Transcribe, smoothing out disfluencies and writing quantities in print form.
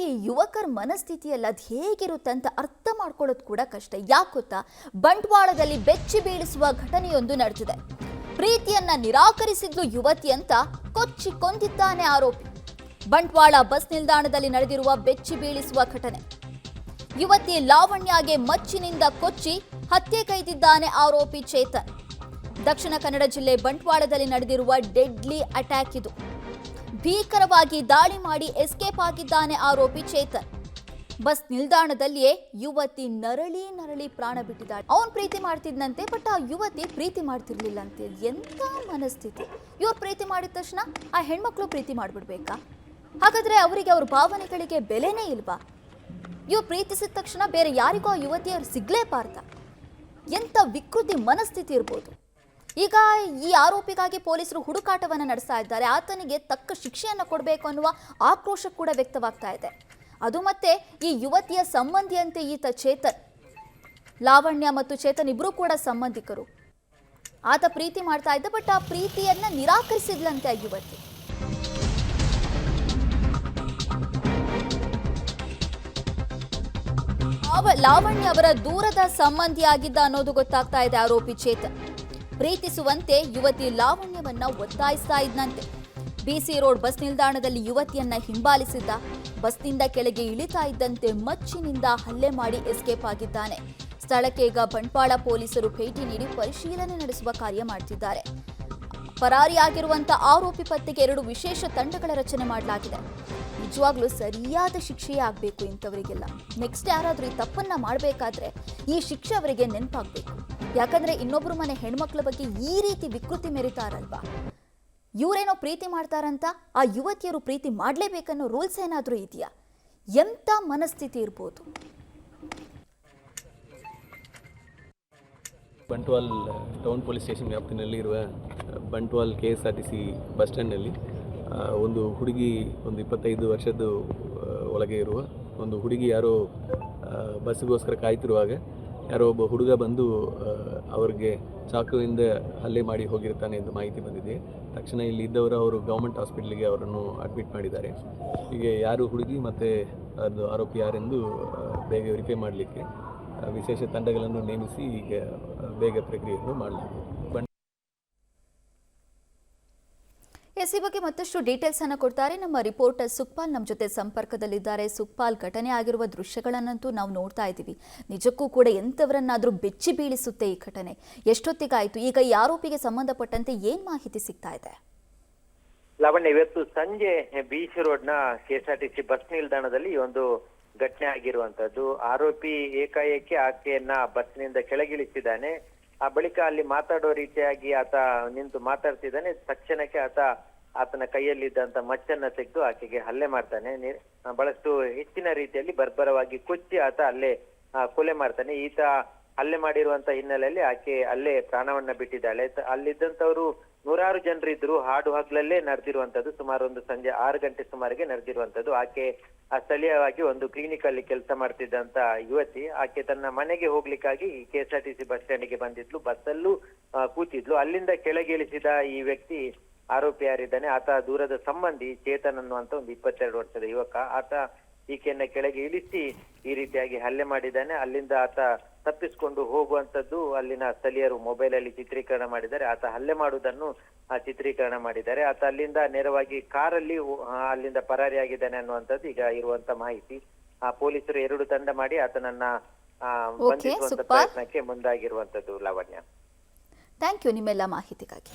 ಈ ಯುವಕರ ಮನಸ್ಥಿತಿ ಎಲ್ಲ ಅದು ಹೇಗಿರುತ್ತೆ ಅಂತ ಅರ್ಥ ಮಾಡ್ಕೊಳ್ಳೋದು ಕೂಡ ಕಷ್ಟ. ಯಾಕೆ ಗೊತ್ತಾ, ಬಂಟ್ವಾಳದಲ್ಲಿ ಬೆಚ್ಚಿ ಬೀಳಿಸುವ ಘಟನೆಯೊಂದು ನಡೆದಿದೆ. ಪ್ರೀತಿಯನ್ನ ನಿರಾಕರಿಸಿದ್ಲು ಯುವತಿ ಅಂತ ಕೊಚ್ಚಿ ಕೊಂದಿದ್ದಾನೆ ಆರೋಪಿ. ಬಂಟ್ವಾಳ ಬಸ್ ನಿಲ್ದಾಣದಲ್ಲಿ ನಡೆದಿರುವ ಬೆಚ್ಚಿ ಬೀಳಿಸುವ ಘಟನೆ. ಯುವತಿ ಲಾವಣ್ಯಗೆ ಮಚ್ಚಿನಿಂದ ಕೊಚ್ಚಿ ಹತ್ಯೆಗೈದಿದ್ದಾನೆ ಆರೋಪಿ ಚೇತನ್. ದಕ್ಷಿಣ ಕನ್ನಡ ಜಿಲ್ಲೆ ಬಂಟ್ವಾಳದಲ್ಲಿ ನಡೆದಿರುವ ಡೆಡ್ಲಿ ಅಟ್ಯಾಕ್ ಇದು. ಭೀಕರವಾಗಿ ದಾಳಿ ಮಾಡಿ ಎಸ್ಕೇಪ್ ಆಗಿದ್ದಾನೆ ಆರೋಪಿ ಚೇತನ್. ಬಸ್ ನಿಲ್ದಾಣದಲ್ಲಿಯೇ ಯುವತಿ ನರಳಿ ಪ್ರಾಣ ಬಿಟ್ಟಿದ್ದಾಳೆ. ಅವನ್ ಪ್ರೀತಿ ಮಾಡ್ತಿದ್ನಂತೆ, ಬಟ್ ಆ ಯುವತಿ ಪ್ರೀತಿ ಮಾಡ್ತಿರ್ಲಿಲ್ಲಂತೆ. ಎಂತ ಮನಸ್ಥಿತಿ! ಇವ್ರು ಪ್ರೀತಿ ಮಾಡಿದ ತಕ್ಷಣ ಆ ಹೆಣ್ಮಕ್ಳು ಪ್ರೀತಿ ಮಾಡ್ಬಿಡ್ಬೇಕಾ? ಹಾಗಾದ್ರೆ ಅವರಿಗೆ ಅವ್ರ ಭಾವನೆಗಳಿಗೆ ಬೆಲೆನೇ ಇಲ್ವಾ? ಇವ್ರು ಪ್ರೀತಿಸಿದ ತಕ್ಷಣ ಬೇರೆ ಯಾರಿಗೂ ಆ ಯುವತಿಯರು ಸಿಗ್ಲೇಬಾರ್ದ? ಎಂತ ವಿಕೃತಿ ಮನಸ್ಥಿತಿ ಇರ್ಬೋದು. ಈಗ ಈ ಆರೋಪಿಗಾಗಿ ಪೊಲೀಸರು ಹುಡುಕಾಟವನ್ನು ನಡೆಸ್ತಾ ಇದ್ದಾರೆ. ಆತನಿಗೆ ತಕ್ಕ ಶಿಕ್ಷೆಯನ್ನು ಕೊಡಬೇಕು ಅನ್ನುವ ಆಕ್ರೋಶ ಕೂಡ ವ್ಯಕ್ತವಾಗ್ತಾ ಇದೆ. ಅದು ಮತ್ತೆ ಈ ಯುವತಿಯ ಸಂಬಂಧಿಯಂತೆ ಈತ ಚೇತನ್. ಲಾವಣ್ಯ ಮತ್ತು ಚೇತನ್ ಇಬ್ರು ಕೂಡ ಸಂಬಂಧಿಕರು. ಆತ ಪ್ರೀತಿ ಮಾಡ್ತಾ ಇದ್ದ, ಬಟ್ ಆ ಪ್ರೀತಿಯನ್ನ ನಿರಾಕರಿಸಿದ್ಲಂತೆ ಆ ಯುವತಿ. ಲಾವಣ್ಯ ಅವರ ದೂರದ ಸಂಬಂಧಿಯಾಗಿದ್ದ ಅನ್ನೋದು ಗೊತ್ತಾಗ್ತಾ ಇದೆ ಆರೋಪಿ ಚೇತನ್. ಪ್ರೀತಿಸುವಂತೆ ಯುವತಿ ಲಾವಣ್ಯವನ್ನ ಒತ್ತಾಯಿಸ್ತಾ ಇದ್ನಂತೆ. ಬಿಸಿ ರೋಡ್ ಬಸ್ ನಿಲ್ದಾಣದಲ್ಲಿ ಯುವತಿಯನ್ನ ಹಿಂಬಾಲಿಸಿದ್ದ. ಬಸ್ನಿಂದ ಕೆಳಗೆ ಇಳಿತಾ ಇದ್ದಂತೆ ಮಚ್ಚಿನಿಂದ ಹಲ್ಲೆ ಮಾಡಿ ಎಸ್ಕೇಪ್ ಆಗಿದ್ದಾನೆ. ಸ್ಥಳಕ್ಕೆ ಈಗ ಬಂಟ್ವಾಳ ಪೊಲೀಸರು ಭೇಟಿ ನೀಡಿ ಪರಿಶೀಲನೆ ನಡೆಸುವ ಕಾರ್ಯ ಮಾಡ್ತಿದ್ದಾರೆ. ಪರಾರಿಯಾಗಿರುವಂತ ಆರೋಪಿ ಪತ್ತೆಗೆ 2 ವಿಶೇಷ ತಂಡಗಳ ರಚನೆ ಮಾಡಲಾಗಿದೆ. ನಿಜವಾಗ್ಲೂ ಸರಿಯಾದ ಶಿಕ್ಷೆಯೇ ಆಗಬೇಕು ಇಂಥವರಿಗೆಲ್ಲ. ನೆಕ್ಸ್ಟ್ ಯಾರಾದ್ರೂ ಈ ತಪ್ಪನ್ನ ಮಾಡಬೇಕಾದ್ರೆ ಈ ಶಿಕ್ಷೆ ಅವರಿಗೆ ನೆನಪಾಗಬೇಕು. ಯಾಕಂದ್ರೆ ಇನ್ನೊಬ್ರು ಮನೆ ಹೆಣ್ಮಕ್ಳ ಬಗ್ಗೆ ಈ ರೀತಿ ವಿಕೃತಿ ಮೆರಿತಾರಲ್ವಾ? ಇವರೇನೋ ಪ್ರೀತಿ ಮಾಡ್ತಾರಂತ ಆ ಯುವತಿಯರು ಪ್ರೀತಿ ಮಾಡಲೇಬೇಕನ್ನೋ ರೂಲ್ಸ್ ಏನಾದರೂ ಇದೆಯಾ? ಎಂಥ ಮನಸ್ಥಿತಿ ಇರ್ಬೋದು? ಬಂಟ್ವಾಲ್ ಟೌನ್ ಪೊಲೀಸ್ ಸ್ಟೇಷನ್ ವ್ಯಾಪ್ತಿನಲ್ಲಿ ಇರುವ ಬಂಟ್ವಾಲ್ KSRTC ಬಸ್ ಸ್ಟ್ಯಾಂಡ್ನಲ್ಲಿ ಒಂದು ಹುಡುಗಿ, ಒಂದು 25 ವರ್ಷದ ಒಳಗೆ ಇರುವ ಒಂದು ಹುಡುಗಿ ಯಾರೋ ಬಸ್ಸಿಗೋಸ್ಕರ ಕಾಯ್ತಿರುವಾಗ ಯಾರೋ ಒಬ್ಬ ಹುಡುಗ ಬಂದು ಅವ್ರಿಗೆ ಚಾಕುವಿಂದ ಹಲ್ಲೆ ಮಾಡಿ ಹೋಗಿರ್ತಾನೆ ಎಂದು ಮಾಹಿತಿ ಬಂದಿದೆ. ತಕ್ಷಣ ಇಲ್ಲಿ ಇದ್ದವರು ಅವರು ಗೌರ್ಮೆಂಟ್ ಹಾಸ್ಪಿಟ್ಲಿಗೆ ಅವರನ್ನು ಅಡ್ಮಿಟ್ ಮಾಡಿದ್ದಾರೆ. ಹೀಗೆ ಯಾರು ಹುಡುಗಿ ಮತ್ತು ಅದು ಆರೋಪಿ ಯಾರೆಂದು ಬೇಗ ವೆರಿಫೈ ಮಾಡಲಿಕ್ಕೆ ವಿಶೇಷ ತಂಡಗಳನ್ನು ನೇಮಿಸಿ ಈಗ ಬೇಗ ಪ್ರಕ್ರಿಯೆಯನ್ನು ಮಾಡಲಾಗಿದೆ. ಈ ಬಗ್ಗೆ ಮತ್ತಷ್ಟು ಡೀಟೇಲ್ಸ್ ಅನ್ನು ಕೊಡ್ತಾರೆ ನಮ್ಮ ರಿಪೋರ್ಟರ್ ಸುಕ್ಪಾಲ್. ನಮ್ಮ ಜೊತೆ ಸಂಪರ್ಕದಲ್ಲಿದ್ದಾರೆ. ಸುಕ್ಪಾಲ್, ಘಟನೆ ಆಗಿರುವ ದೃಶ್ಯಗಳನ್ನಂತೂ ನಾವು ನೋಡ್ತಾ ಇದ್ದೀವಿ. ನಿಜಕ್ಕೂ ಕೂಡ ಎಂಥವರನ್ನಾದರೂ ಬೆಚ್ಚಿ ಬೀಳಿಸುತ್ತೆ ಈ ಘಟನೆ. ಎಷ್ಟೊತ್ತಿಗಾಯಿತು? ಈಗ ಈ ಆರೋಪಿಗೆ ಸಂಬಂಧಪಟ್ಟಂತೆ ಏನ್ ಮಾಹಿತಿ ಸಿಗ್ತಾ ಇದೆ? ಲಾವಣ್ಯ, ಇವತ್ತು ಸಂಜೆ ಬಿಸಿ ರೋಡ್ನ KSRTC ಬಸ್ ನಿಲ್ದಾಣದಲ್ಲಿ ಒಂದು ಘಟನೆ ಆಗಿರುವಂತದ್ದು. ಆರೋಪಿ ಏಕಾಏಕಿ ಆಕೆಯನ್ನ ಬಸ್ನಿಂದ ಕೆಳಗಿಳಿಸಿದ್ದಾನೆ. ಆ ಬಳಿಕ ಅಲ್ಲಿ ಮಾತಾಡೋ ರೀತಿಯಾಗಿ ಆತ ನಿಂತು ಮಾತಾಡ್ತಿದ್ದಾನೆ. ತಕ್ಷಣಕ್ಕೆ ಆತನ ಕೈಯಲ್ಲಿದ್ದಂತ ಮಚ್ಚನ್ನ ತೆಗೆದು ಆಕೆಗೆ ಹಲ್ಲೆ ಮಾಡ್ತಾನೆ. ಬಹಳಷ್ಟು ಹೆಚ್ಚಿನ ರೀತಿಯಲ್ಲಿ ಬರ್ಬರವಾಗಿ ಕೊಚ್ಚಿ ಆತ ಅಲ್ಲೇ ಕೊಲೆ ಮಾಡ್ತಾನೆ. ಈತ ಹಲ್ಲೆ ಮಾಡಿರುವಂತ ಹಿನ್ನೆಲೆಯಲ್ಲಿ ಆಕೆ ಅಲ್ಲೇ ಪ್ರಾಣವನ್ನ ಬಿಟ್ಟಿದ್ದಾಳೆ. ಅಲ್ಲಿದ್ದಂತವ್ರು 100 ಜನರಿದ್ರು. ಹಾಡು ಹಗ್ಲಲ್ಲೇ ನಡೆದಿರುವಂತದ್ದು. ಸುಮಾರು ಒಂದು ಸಂಜೆ 6 ಗಂಟೆ ಸುಮಾರಿಗೆ ನಡೆದಿರುವಂತದ್ದು. ಆಕೆ ಸ್ಥಳೀಯವಾಗಿ ಒಂದು ಕ್ಲಿನಿಕ್ ಅಲ್ಲಿ ಕೆಲಸ ಮಾಡ್ತಿದ್ದಂತ ಯುವತಿ. ಆಕೆ ತನ್ನ ಮನೆಗೆ ಹೋಗ್ಲಿಕ್ಕಾಗಿ KSRTC ಬಸ್ ಸ್ಟ್ಯಾಂಡ್ಗೆ ಬಂದಿದ್ಲು. ಬಸ್ಸಲ್ಲೂ ಕೂತಿದ್ಲು. ಅಲ್ಲಿಂದ ಕೆಳಗಿಳಿಸಿದ ಈ ವ್ಯಕ್ತಿ ಆರೋಪಿ ಯಾರಿದ್ದಾನೆ, ಆತ ದೂರದ ಸಂಬಂಧಿ ಚೇತನ್ ಅನ್ನುವಂತ ಒಂದು 22 ವರ್ಷದ ಯುವಕ. ಆತ ಈಕೆಯನ್ನ ಕೆಳಗೆ ಇಳಿಸಿ ಈ ರೀತಿಯಾಗಿ ಹಲ್ಲೆ ಮಾಡಿದ್ದಾನೆ. ಅಲ್ಲಿಂದ ಆತ ತಪ್ಪಿಸ್ಕೊಂಡು ಹೋಗುವಂತದ್ದು ಅಲ್ಲಿನ ಸ್ಥಳೀಯರು ಮೊಬೈಲ್ ಅಲ್ಲಿ ಚಿತ್ರೀಕರಣ ಮಾಡಿದ್ದಾರೆ. ಆತ ಹಲ್ಲೆ ಮಾಡುವುದನ್ನು ಚಿತ್ರೀಕರಣ ಮಾಡಿದ್ದಾರೆ. ಆತ ಅಲ್ಲಿಂದ ನೇರವಾಗಿ ಕಾರಲ್ಲಿ ಅಲ್ಲಿಂದ ಪರಾರಿಯಾಗಿದ್ದಾನೆ ಅನ್ನುವಂಥದ್ದು ಈಗ ಇರುವಂತ ಮಾಹಿತಿ. ಪೊಲೀಸರು 2 ತಂಡ ಮಾಡಿ ಆತನನ್ನ ಬಂಧಿಸುವಂತ ಪ್ರಯತ್ನಕ್ಕೆ ಮುಂದಾಗಿರುವಂತದ್ದು. ಲಾವಣ್ಯ, ಥ್ಯಾಂಕ್ ಯು ನಿಮ್ಮೆಲ್ಲ ಮಾಹಿತಿಗಾಗಿ.